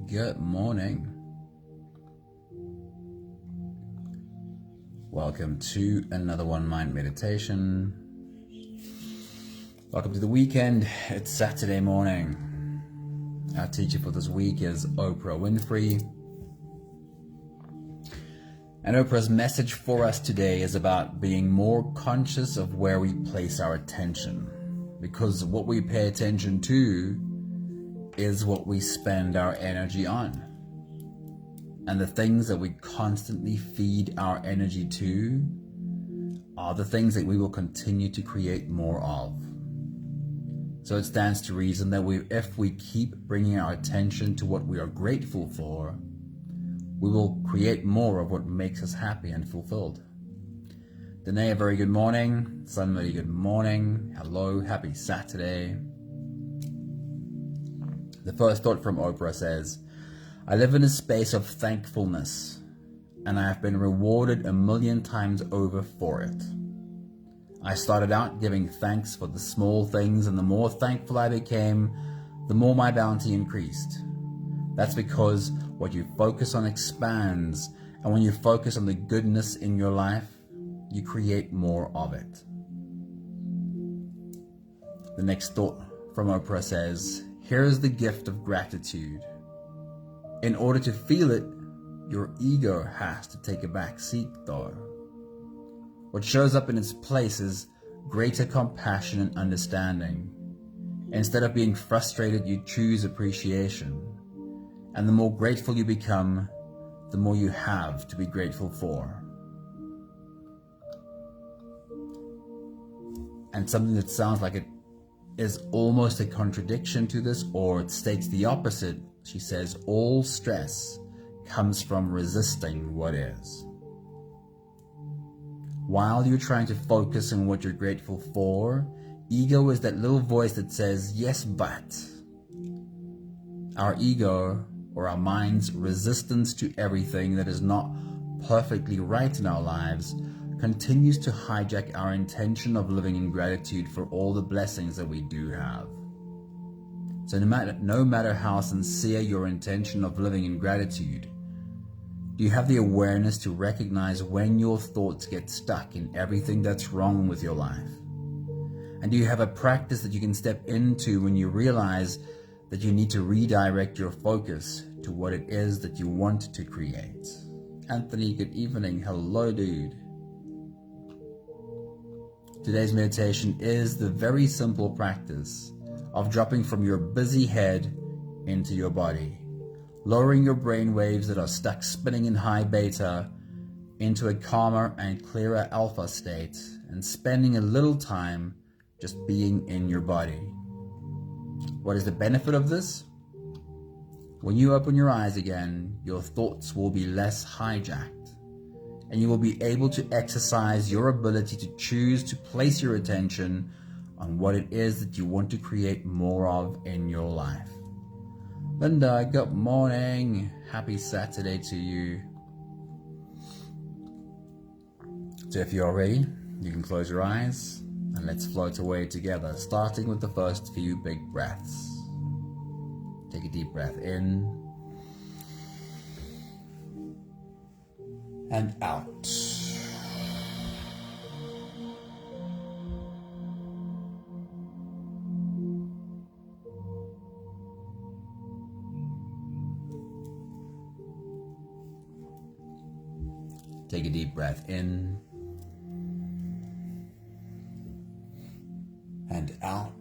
Good morning. Welcome to another One Mind meditation. Welcome to the weekend. It's Saturday morning. Our teacher for this week is Oprah Winfrey. And Oprah's message for us today is about being more conscious of where we place our attention. Because what we pay attention to is what we spend our energy on. And the things that we constantly feed our energy to are the things that we will continue to create more of. So it stands to reason that if we keep bringing our attention to what we are grateful for, we will create more of what makes us happy and fulfilled. Danae, a very good morning. Sunmurray, good morning. Hello, happy Saturday. The first thought from Oprah says, I live in a space of thankfulness, and I have been rewarded 1,000,000 times over for it. I started out giving thanks for the small things, and the more thankful I became, the more my bounty increased. That's because what you focus on expands, and when you focus on the goodness in your life, you create more of it. The next thought from Oprah says, here's the gift of gratitude. In order to feel it, your ego has to take a back seat though. What shows up in its place is greater compassion and understanding. Instead of being frustrated, you choose appreciation. And the more grateful you become, the more you have to be grateful for. And something that sounds like it is almost a contradiction to this, or it states the opposite. She says, all stress comes from resisting what is. While you're trying to focus on what you're grateful for, ego is that little voice that says, yes, but. Our ego, or our mind's resistance to everything that is not perfectly right in our lives, continues to hijack our intention of living in gratitude for all the blessings that we do have. So no matter how sincere your intention of living in gratitude, do you have the awareness to recognize when your thoughts get stuck in everything that's wrong with your life? And do you have a practice that you can step into when you realize that you need to redirect your focus to what it is that you want to create? Anthony, good evening. Hello, dude. Today's meditation is the very simple practice of dropping from your busy head into your body, lowering your brain waves that are stuck spinning in high beta into a calmer and clearer alpha state, and spending a little time just being in your body. What is the benefit of this? When you open your eyes again, your thoughts will be less hijacked, and you will be able to exercise your ability to choose to place your attention on what it is that you want to create more of in your life. Linda, good morning. Happy Saturday to you. So if you're ready, you can close your eyes and let's float away together, starting with the first few big breaths. Take a deep breath in and out. Take a deep breath in and out.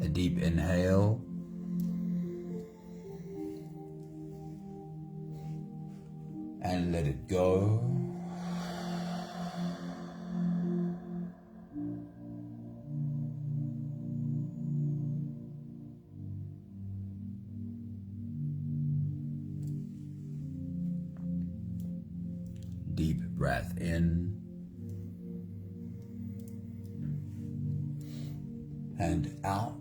A deep inhale. And let it go. Deep breath in and out.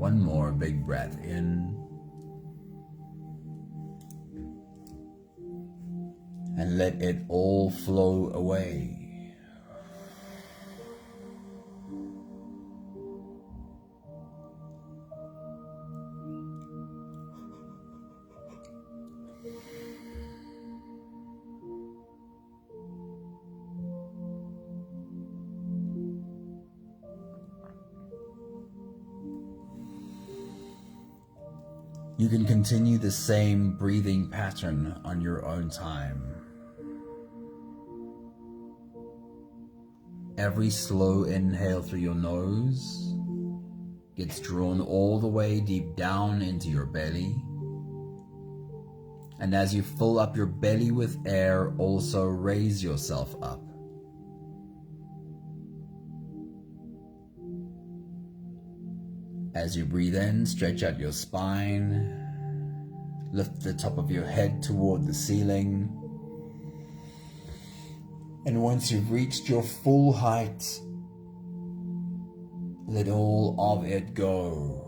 One more big breath in. And let it all flow away. You can continue the same breathing pattern on your own time. Every slow inhale through your nose gets drawn all the way deep down into your belly. And as you fill up your belly with air, also raise yourself up. As you breathe in, stretch out your spine, lift the top of your head toward the ceiling, and once you've reached your full height, let all of it go.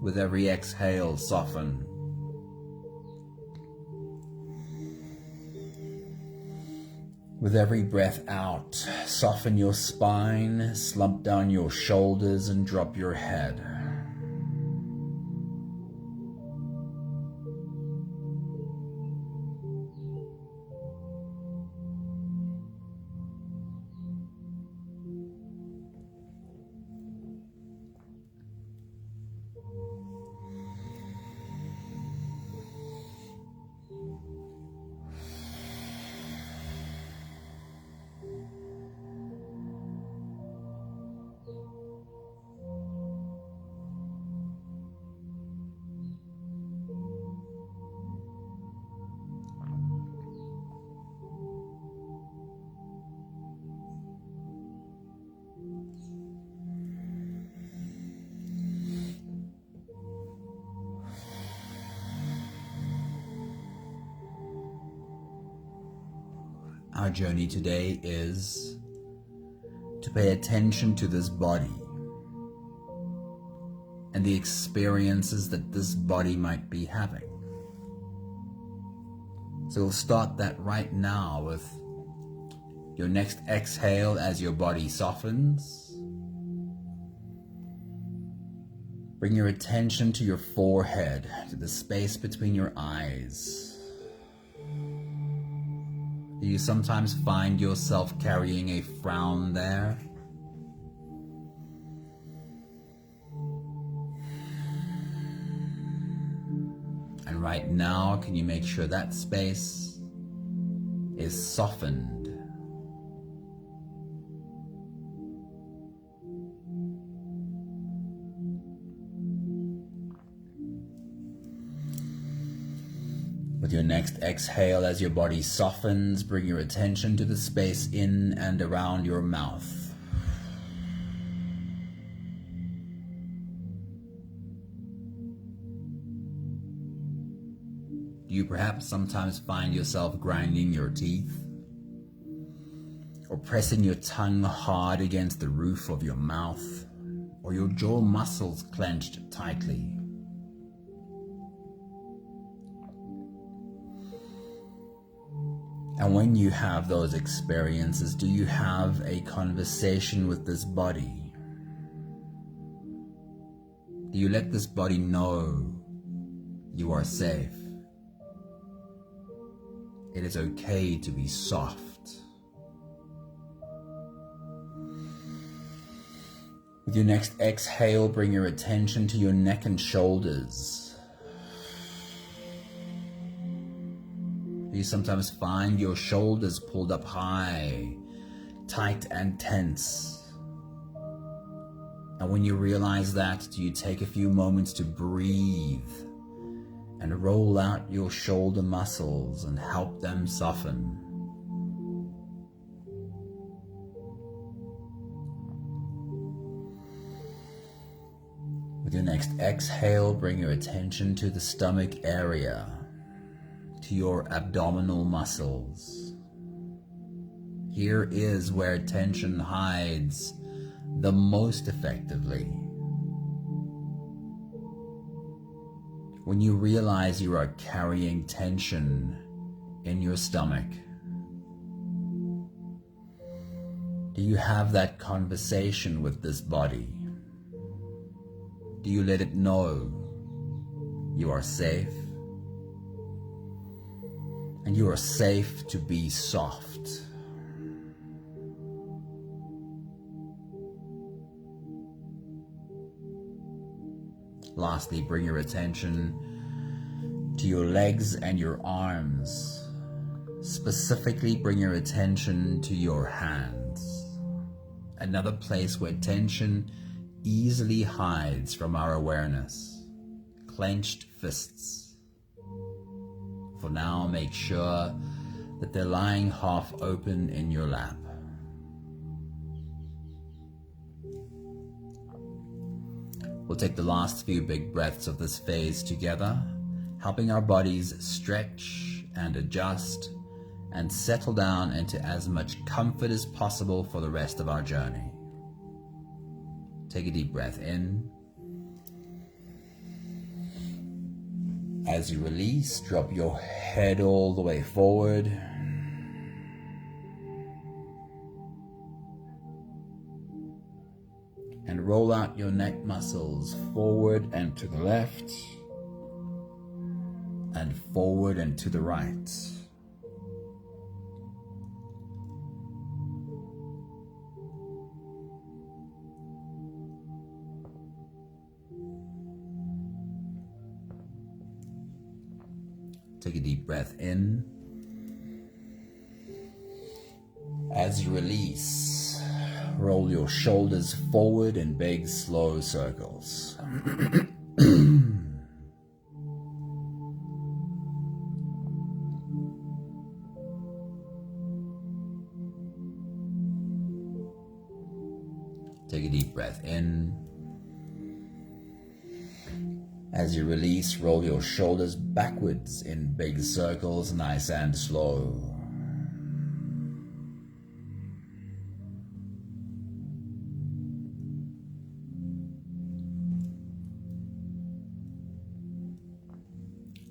With every exhale, soften. With every breath out, soften your spine, slump down your shoulders, and drop your head. Our journey today is to pay attention to this body and the experiences that this body might be having. So we'll start that right now with your next exhale as your body softens. Bring your attention to your forehead, to the space between your eyes. Do you sometimes find yourself carrying a frown there? And right now, can you make sure that space is softened? With your next exhale, as your body softens, bring your attention to the space in and around your mouth. Do you perhaps sometimes find yourself grinding your teeth or pressing your tongue hard against the roof of your mouth, or your jaw muscles clenched tightly? And when you have those experiences, do you have a conversation with this body? Do you let this body know you are safe? It is okay to be soft. With your next exhale, bring your attention to your neck and shoulders. You sometimes find your shoulders pulled up high, tight and tense. And when you realize that, do you take a few moments to breathe and roll out your shoulder muscles and help them soften? With your next exhale, bring your attention to the stomach area, to to your abdominal muscles. Here is where tension hides the most effectively. When you realize you are carrying tension in your stomach, do you have that conversation with this body? Do you let it know you are safe? And you are safe to be soft. Lastly, bring your attention to your legs and your arms. Specifically, bring your attention to your hands. Another place where tension easily hides from our awareness. Clenched fists. For now, make sure that they're lying half open in your lap. We'll take the last few big breaths of this phase together, helping our bodies stretch and adjust and settle down into as much comfort as possible for the rest of our journey. Take a deep breath in. As you release, drop your head all the way forward. And roll out your neck muscles forward and to the left, and forward and to the right. Take a deep breath in. As you release, roll your shoulders forward in big, slow circles. Take a deep breath in. As you release, roll your shoulders backwards in big circles, nice and slow.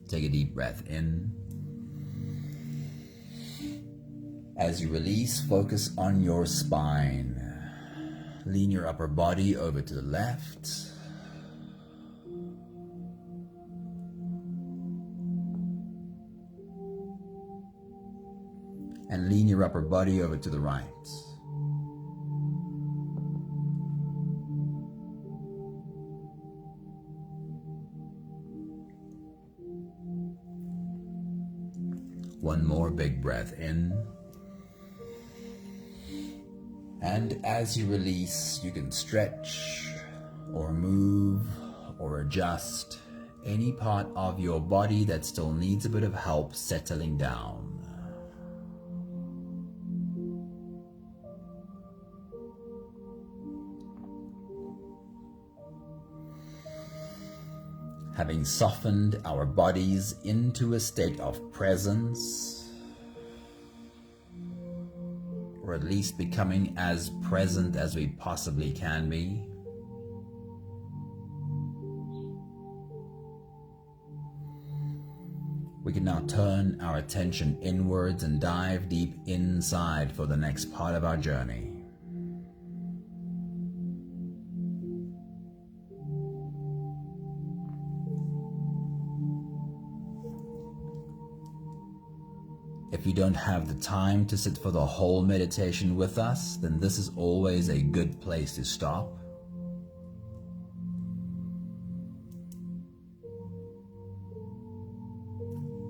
Take a deep breath in. As you release, focus on your spine. Lean your upper body over to the left. And lean your upper body over to the right. One more big breath in. And as you release, you can stretch or move or adjust any part of your body that still needs a bit of help settling down. Having softened our bodies into a state of presence, or at least becoming as present as we possibly can be, we can now turn our attention inwards and dive deep inside for the next part of our journey. If you don't have the time to sit for the whole meditation with us, then this is always a good place to stop.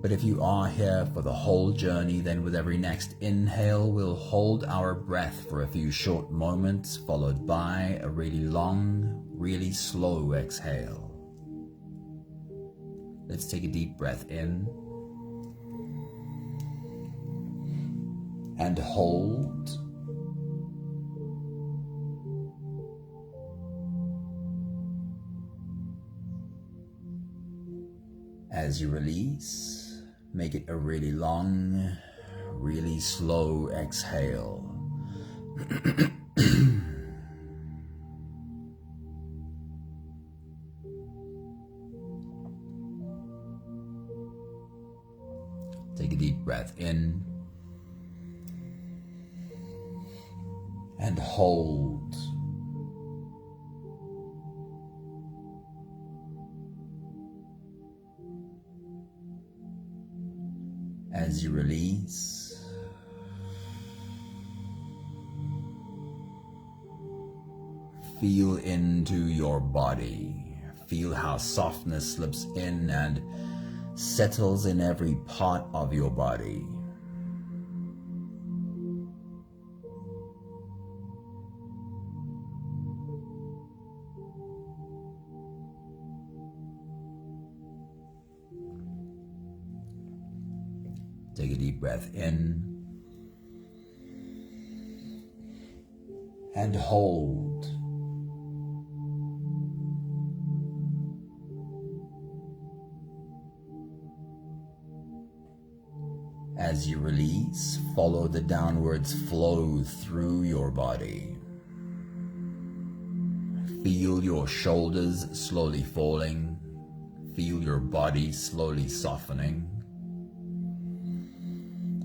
But if you are here for the whole journey, then with every next inhale, we'll hold our breath for a few short moments, followed by a really long, really slow exhale. Let's take a deep breath in. And hold. As you release, Make it a really long, really slow exhale. Take a deep breath in and hold. As you release, feel into your body. Feel how softness slips in and settles in every part of your body. Take a deep breath in and hold. As you release, follow the downwards flow through your body. Feel your shoulders slowly falling. Feel your body slowly softening.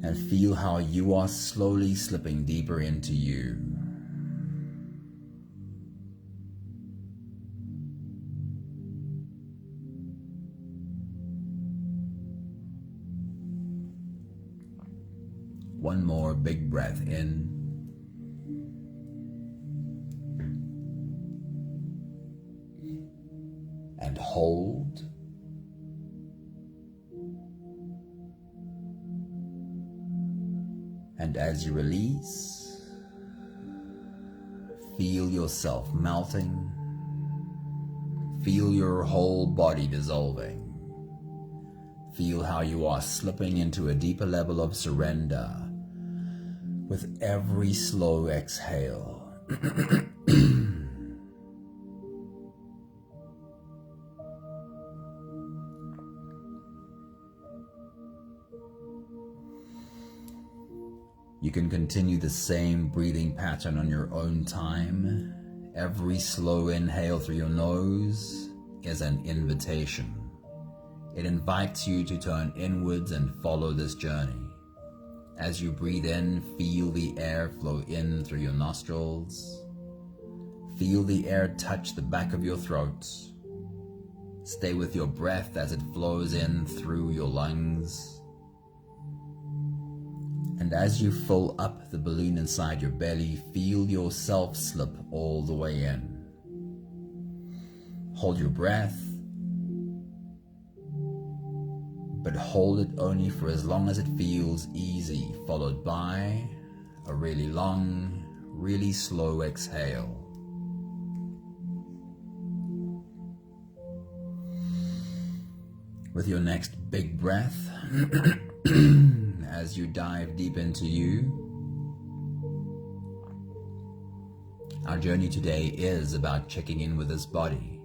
And feel how you are slowly slipping deeper into you. One more big breath in. And hold. And as you release, feel yourself melting. Feel your whole body dissolving. Feel how you are slipping into a deeper level of surrender with every slow exhale. You can continue the same breathing pattern on your own time. Every slow inhale through your nose is an invitation. It invites you to turn inwards and follow this journey. As you breathe in, feel the air flow in through your nostrils. Feel the air touch the back of your throat. Stay with your breath as it flows in through your lungs. And as you fill up the balloon inside your belly, feel yourself slip all the way in. Hold your breath, but hold it only for as long as it feels easy, followed by a really long, really slow exhale. With your next big breath, as you dive deep into you, our journey today is about checking in with this body.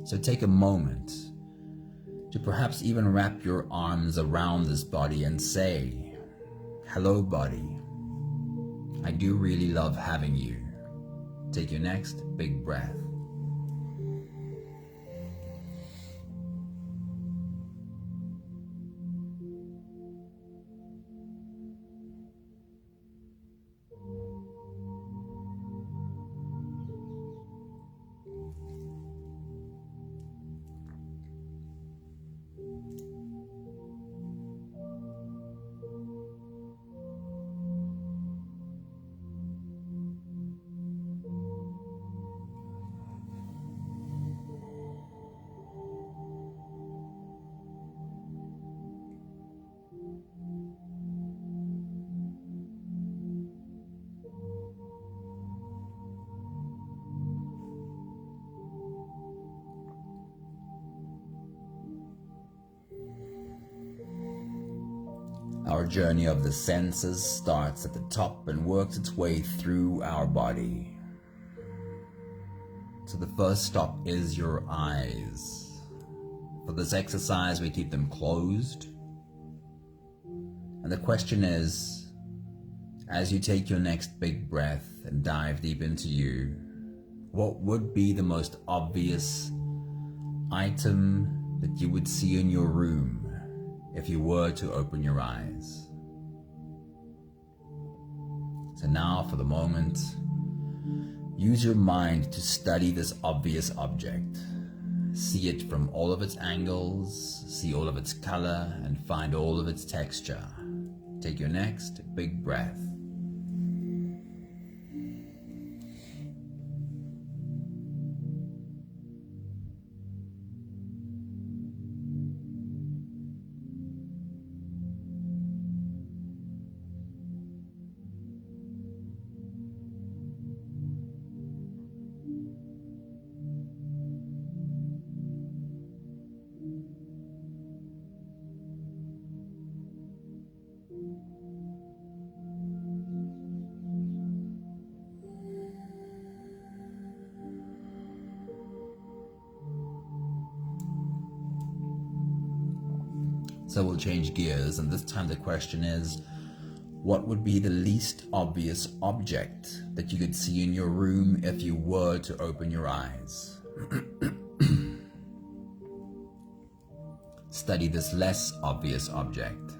So take a moment to perhaps even wrap your arms around this body and say, "Hello, body. I do really love having you." Take your next big breath. Our journey of the senses starts at the top and works its way through our body. So the first stop is your eyes. For this exercise, we keep them closed. the question is, as you take your next big breath and dive deep into you, what would be the most obvious item that you would see in your room if you were to open your eyes? So now, for the moment, use your mind to study this obvious object. See it from all of its angles, see all of its color, and find all of its texture. Take your next big breath. So we'll change gears, and this time the question is, what would be the least obvious object that you could see in your room if you were to open your eyes? Study this less obvious object.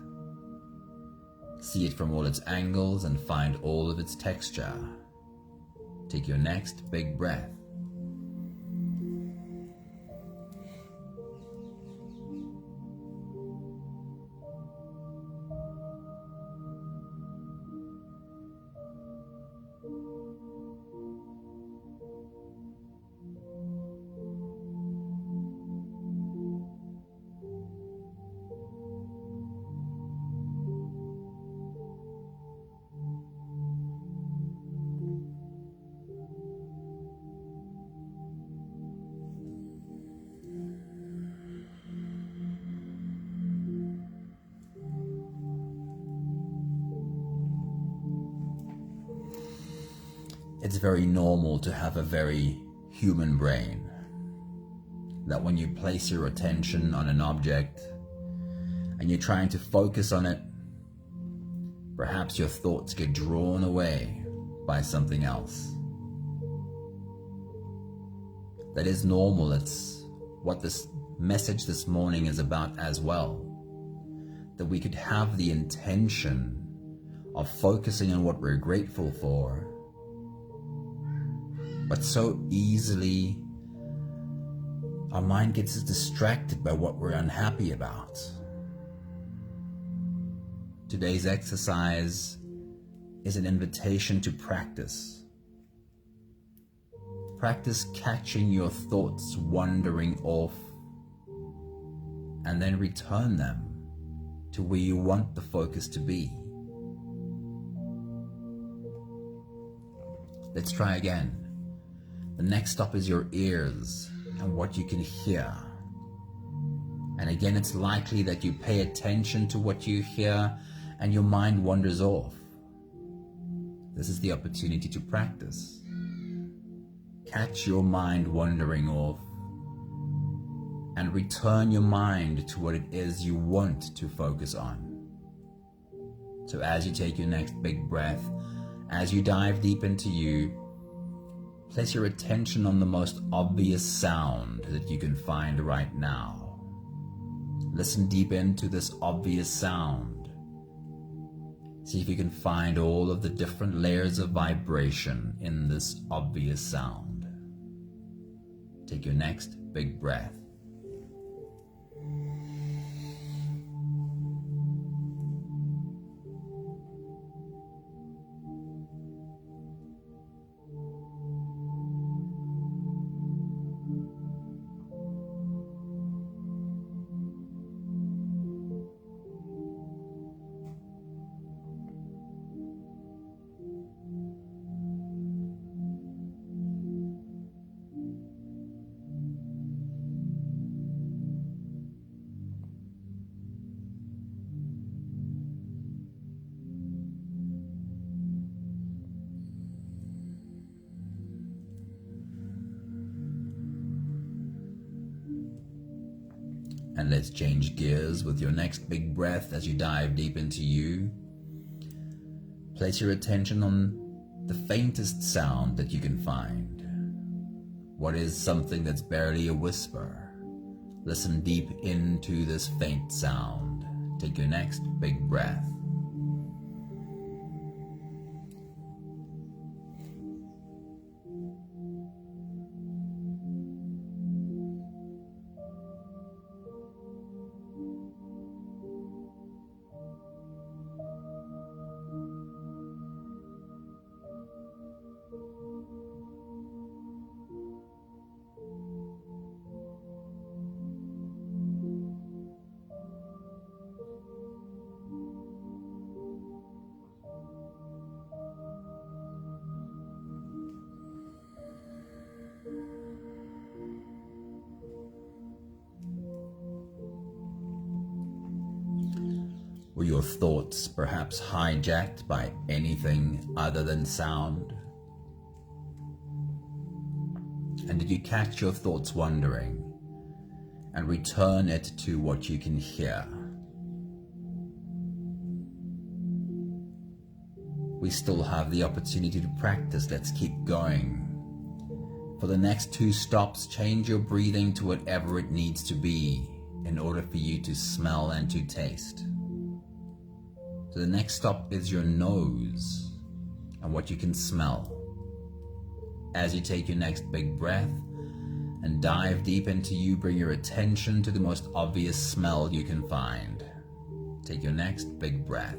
See it from all its angles and find all of its texture. Take your next big breath. It's very normal to have a very human brain, that when you place your attention on an object and you're trying to focus on it, perhaps your thoughts get drawn away by something else. That is normal. It's what this message this morning is about as well, that we could have the intention of focusing on what we're grateful for, but so easily our mind gets distracted by what we're unhappy about. Today's exercise is an invitation to practice. Practice catching your thoughts wandering off and then return them to where you want the focus to be. Let's try again. The next stop is your ears and what you can hear. And again, it's likely that you pay attention to what you hear and your mind wanders off. This is the opportunity to practice. Catch your mind wandering off and return your mind to what it is you want to focus on. So as you take your next big breath, as you dive deep into you, place your attention on the most obvious sound that you can find right now. Listen deep into this obvious sound. See if you can find all of the different layers of vibration in this obvious sound. Take your next big breath. And let's change gears with your next big breath as you dive deep into you. Place your attention on the faintest sound that you can find. What is something that's barely a whisper? Listen deep into this faint sound. Take your next big breath. Were your thoughts perhaps hijacked by anything other than sound? And did you catch your thoughts wandering and return it to what you can hear? We still have the opportunity to practice. Let's keep going. For the next 2 stops, change your breathing to whatever it needs to be in order for you to smell and to taste. So the next stop is your nose and what you can smell. As you take your next big breath and dive deep into you, bring your attention to the most obvious smell you can find. Take your next big breath.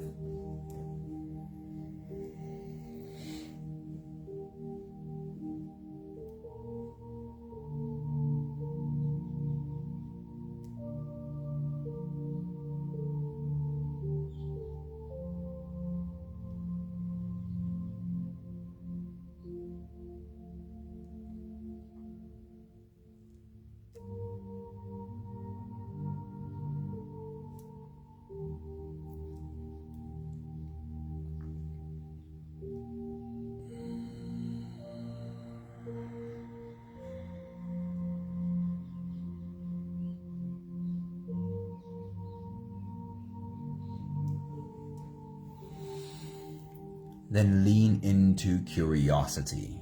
Then lean into curiosity.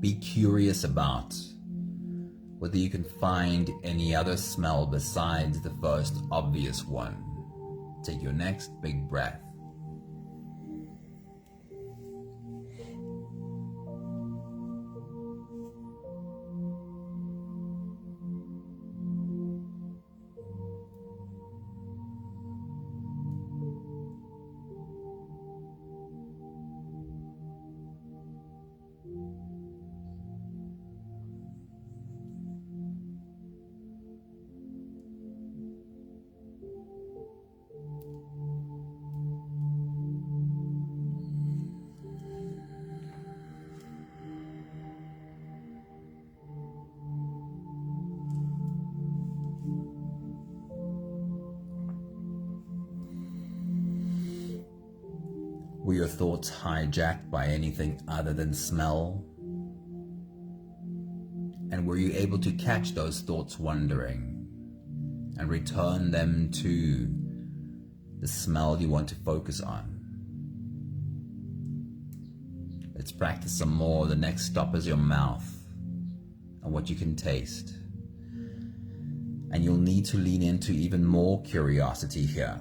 Be curious about whether you can find any other smell besides the first obvious one. Take your next big breath. Were your thoughts hijacked by anything other than smell? And were you able to catch those thoughts wandering and return them to the smell you want to focus on? Let's practice some more. The next stop is your mouth and what you can taste. And you'll need to lean into even more curiosity here.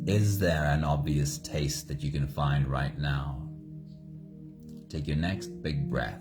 Is there an obvious taste that you can find right now? Take your next big breath.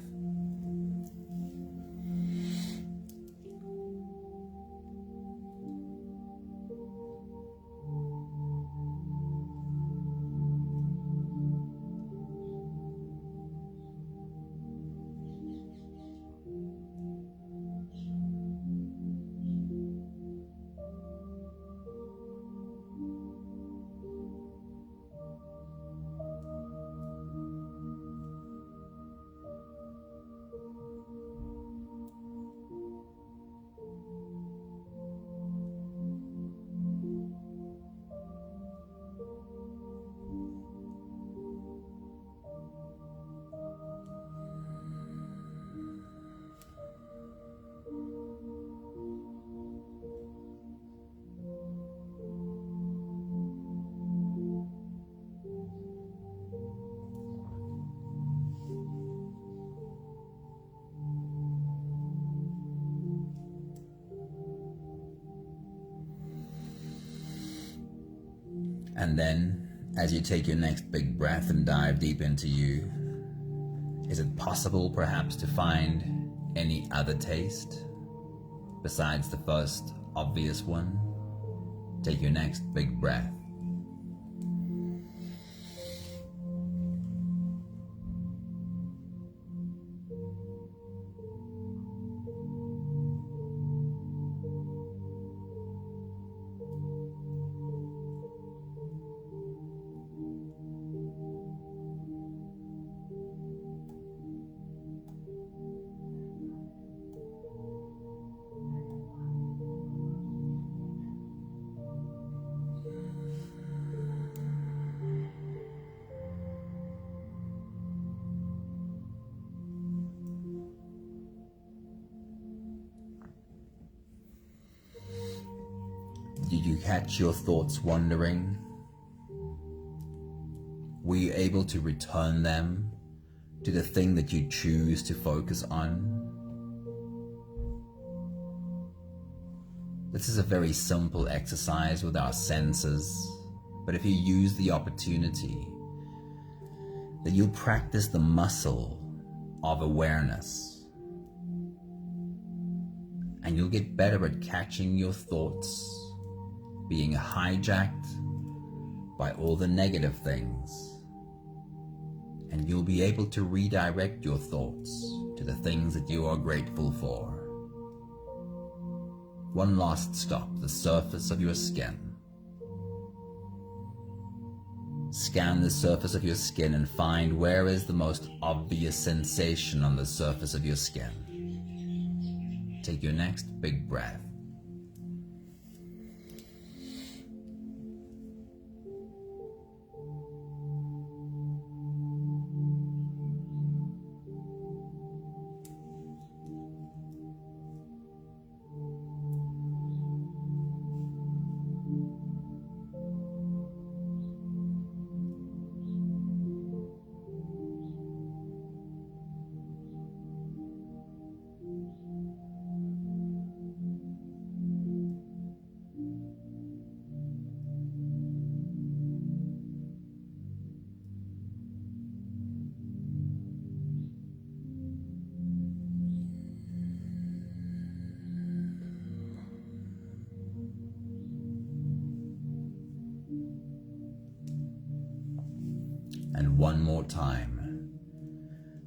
And then, as you take your next big breath and dive deep into you, is it possible perhaps to find any other taste besides the first obvious one? Take your next big breath. Did you catch your thoughts wandering? Were you able to return them to the thing that you choose to focus on? This is a very simple exercise with our senses, but if you use the opportunity, then you'll practice the muscle of awareness, and you'll get better at catching your thoughts being hijacked by all the negative things, and you'll be able to redirect your thoughts to the things that you are grateful for. One last stop, the surface of your skin. Scan the surface of your skin and find where is the most obvious sensation on the surface of your skin. Take your next big breath. And one more time.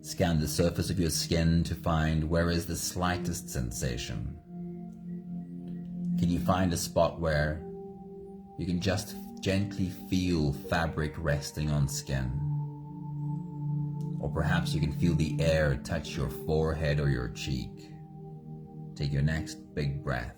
Scan the surface of your skin to find where is the slightest sensation. Can you find a spot where you can just gently feel fabric resting on skin? Or perhaps you can feel the air touch your forehead or your cheek. Take your next big breath.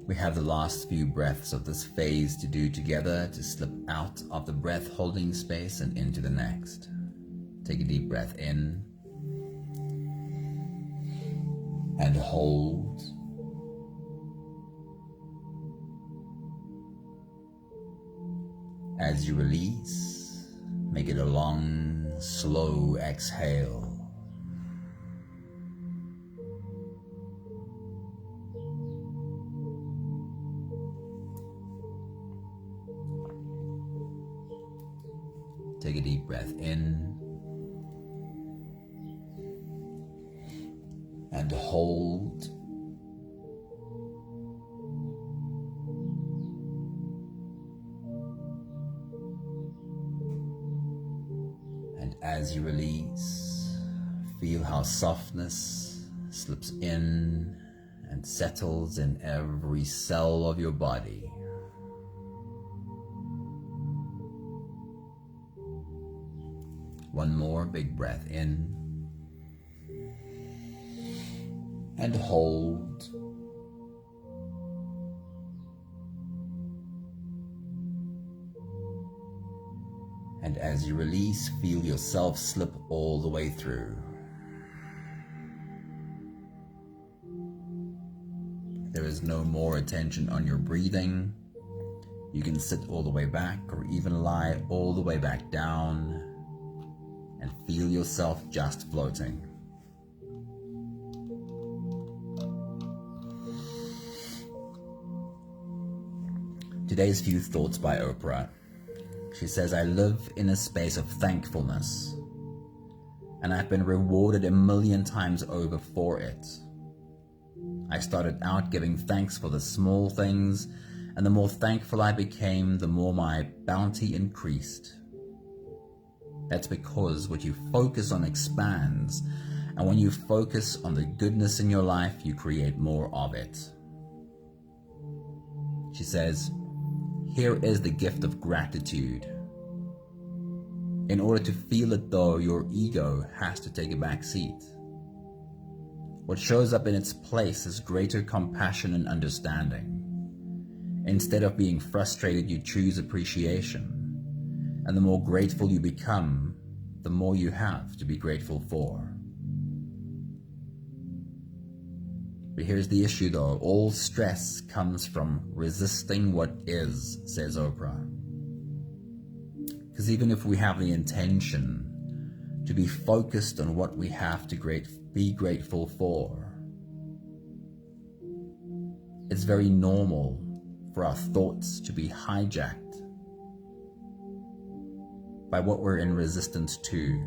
We have the last few breaths of this phase to do together to slip out of the breath holding space and into the next. Take a deep breath in and hold. As you release, make it a long, slow exhale. Take a deep breath in and hold. And as you release, feel how softness slips in and settles in every cell of your body. One more big breath in. And hold. And as you release, feel yourself slip all the way through. There is no more attention on your breathing. You can sit all the way back or even lie all the way back down and feel yourself just floating. Today's few thoughts by Oprah. She says, I live in a space of thankfulness, and I've been rewarded 1,000,000 times over for it. I started out giving thanks for the small things, and the more thankful I became, the more my bounty increased. That's because what you focus on expands, and when you focus on the goodness in your life, you create more of it. She says, here is the gift of gratitude. In order to feel it though, your ego has to take a back seat. What shows up in its place is greater compassion and understanding. Instead of being frustrated, you choose appreciation. And the more grateful you become, the more you have to be grateful for. But here's the issue though, all stress comes from resisting what is, says Oprah. Because even if we have the intention to be focused on what we have to be grateful for, it's very normal for our thoughts to be hijacked by what we're in resistance to,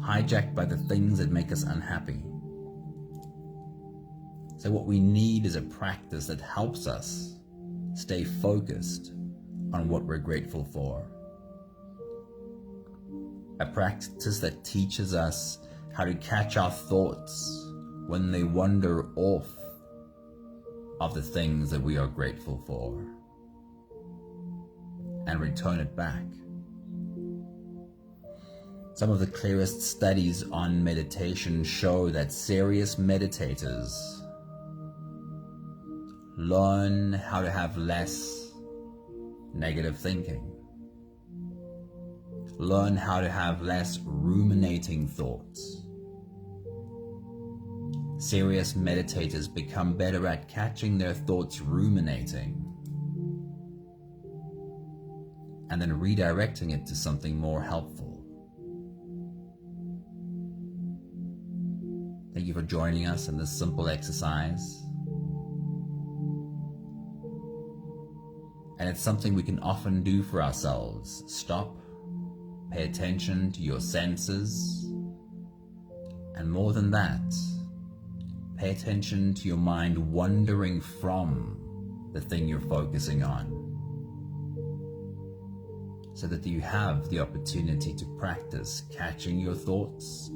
hijacked by the things that make us unhappy. So what we need is a practice that helps us stay focused on what we're grateful for. A practice that teaches us how to catch our thoughts when they wander off of the things that we are grateful for and return it back. Some of the clearest studies on meditation show that serious meditators learn how to have less negative thinking, learn how to have less ruminating thoughts. Serious meditators become better at catching their thoughts ruminating and then redirecting it to something more helpful. Thank you for joining us in this simple exercise. And it's something we can often do for ourselves. Stop, pay attention to your senses, and more than that, pay attention to your mind wandering from the thing you're focusing on, so that you have the opportunity to practice catching your thoughts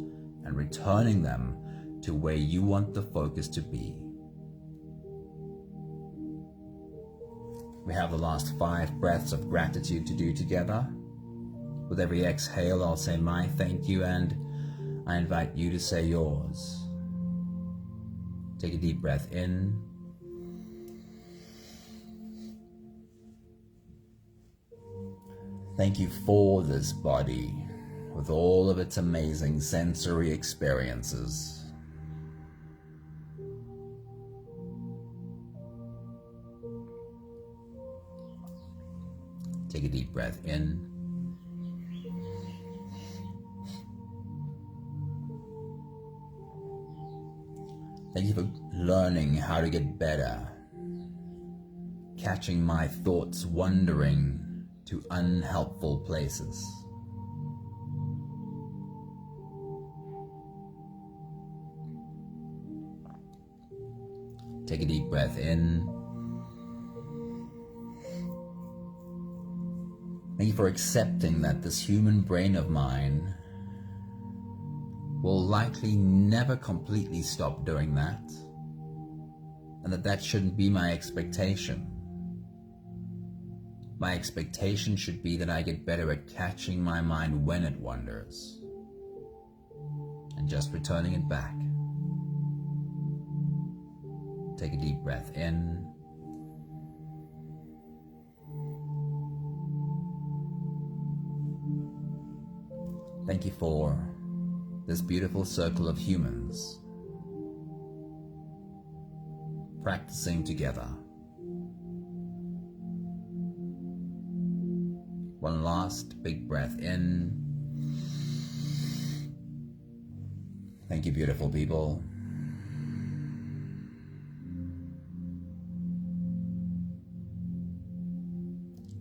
and returning them to where you want the focus to be. We have the last 5 breaths of gratitude to do together. With every exhale, I'll say my thank you, and I invite you to say yours. Take a deep breath in. Thank you for this body, with all of its amazing sensory experiences. Take a deep breath in. Thank you for learning how to get better, catching my thoughts wandering to unhelpful places. Take a deep breath in. Thank you for accepting that this human brain of mine will likely never completely stop doing that, and that shouldn't be my expectation. My expectation should be that I get better at catching my mind when it wanders and just returning it back. Take a deep breath in. Thank you for this beautiful circle of humans practicing together. One last big breath in. Thank you, beautiful people.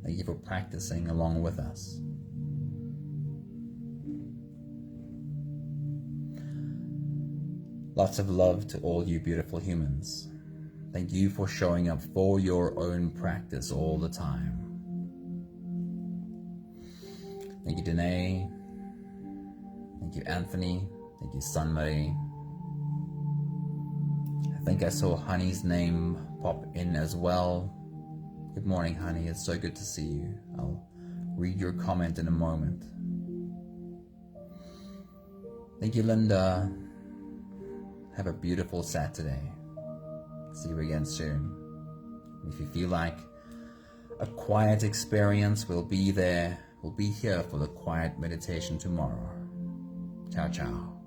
Thank you for practicing along with us. Lots of love to all you beautiful humans. Thank you for showing up for your own practice all the time. Thank you, Danae. Thank you, Anthony. Thank you, Sunmay. I think I saw Honey's name pop in as well. Good morning, Honey. It's so good to see you. I'll read your comment in a moment. Thank you, Linda. Have a beautiful Saturday. See you again soon. If you feel like a quiet experience, we'll be there. We'll be here for the quiet meditation tomorrow. Ciao, ciao.